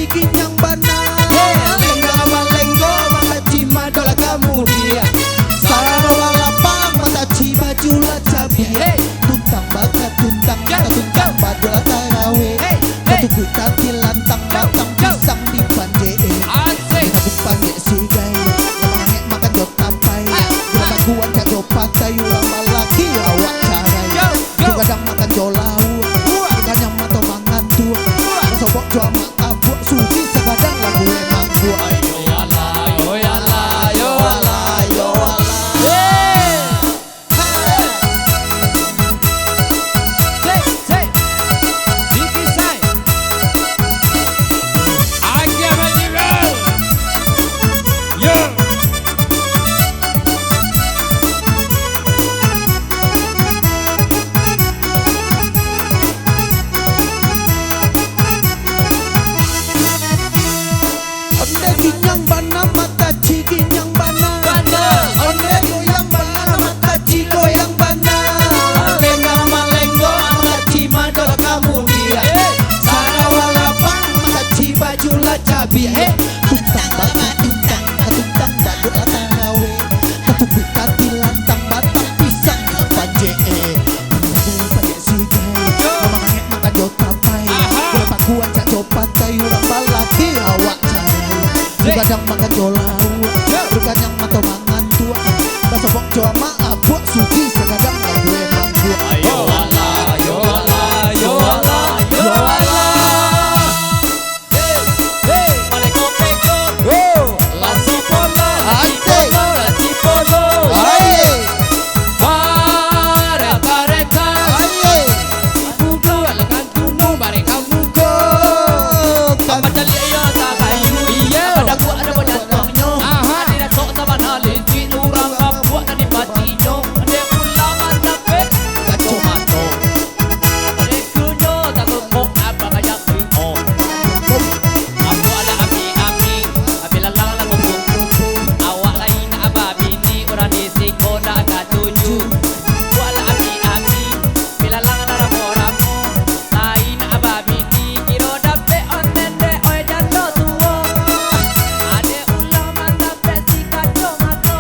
cikinyang bana lengga malenggo mata cima dola kamu dia sarwa lapang mata cima jula cabi tuntang bakat tuntang mata tuntang badola tarawe batu tati lantang batang pisang di panje kita panje sigai lemangnya makan jok tampai gula kuat kajo pakai ulang malaki awak carai kadang makan jolau kadang mato mangan tua sobok jua mak abuk suci sekadang lagu emang gua ayo ala yo ala yo ala yo ala Kinyang bana mata cikinyang bana onde goyang bana mata cigoyang bana lengga malenggo mata cima dola kamu dia sarawa lapang mata ciba jula cabi tuntang banget tuntang badola tarawe ketuku tati lantang batang pisang panje panje sigai mamangnya makan jok tapai berapa kuat cak copatai urang balaki awak kadang makan jolau kadang mato mangan tua basobok joa ma abuk suki sekadang lagu emang gua ayo ala yo ala yo ala yo ala paleko peko lasi polo lasi polo para pareka buku alakan tunggu mereka buku apa tali ayo tak kayu ada gua ada banyak tonyo ada tok taban aliti urang kapuak dan dipatinya ada ulama tapi kaco mato ada kunyo tak kok abang ayak rio aku ala api lalang lagu kuku awak lain ababi ni orang di siko dah katuju wala api lalang ramo lain ababi ni kiro dape onende oi jando tuo ade ulama dape si kaco mato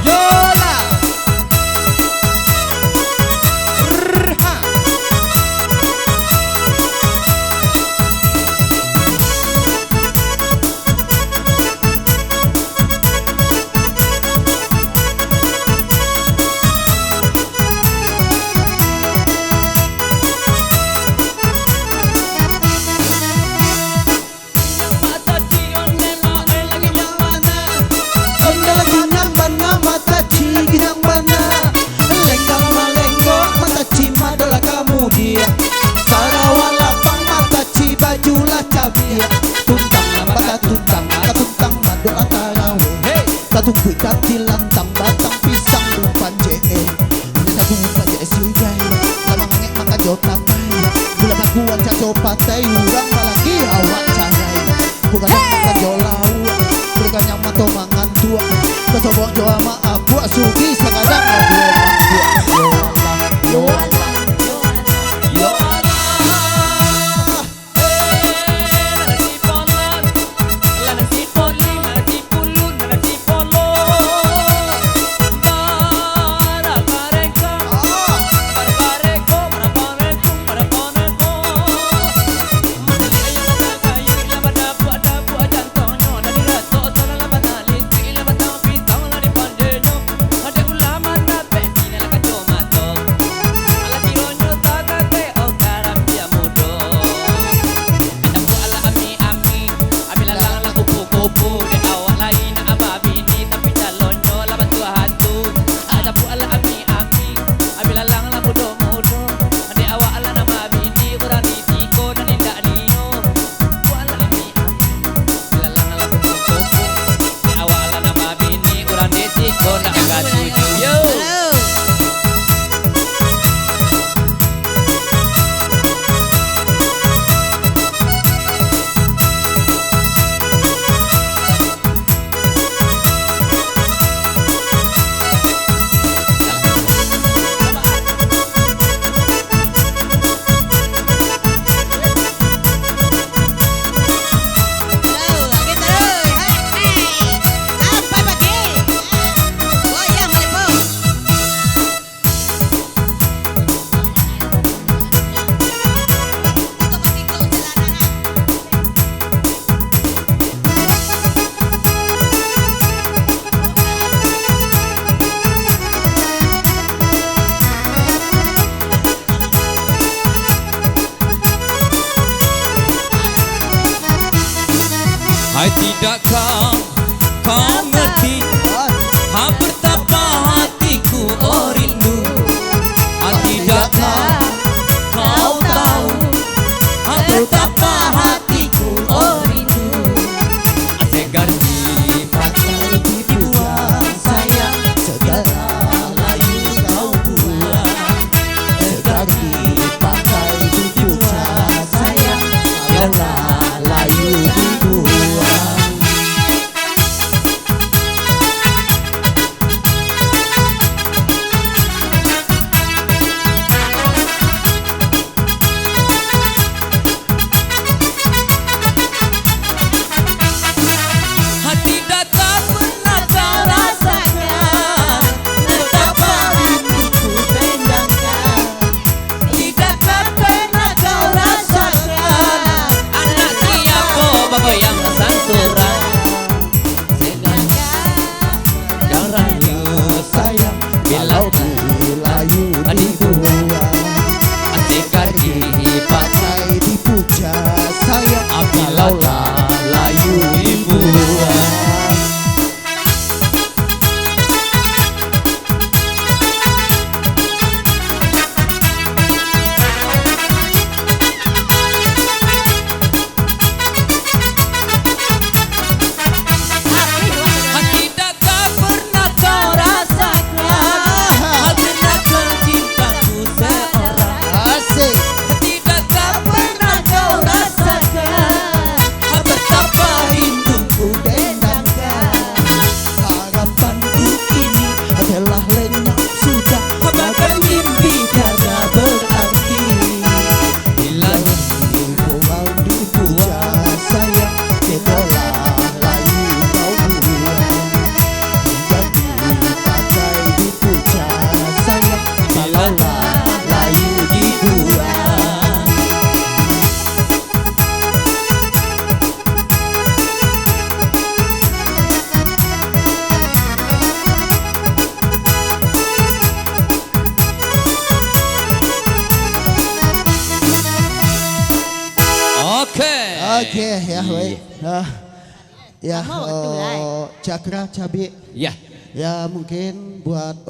yola mata cion nema lagi yang mana onde lagi yang bana mata cikinyang bana lengga malenggo mata cima dola kamu dia sarawa lapang mata ciba jula cabi tuntang mata tuntang badola tarawe katuku tati lantang batang pisang panje kita panje sigai lemangnya makan jok tapai gula kuat caco patai urang malaki awak carai bukan makan jolau bukan yang mato mangan tua kesobok joa ma abuk sugi sekadang lagu emang gua yo ala yo ala nasi polon nasi poli nasi pulun nasi polo para pareko Oke ya, baik. Ya, Cakra Cabi. Ya. Ya mungkin buat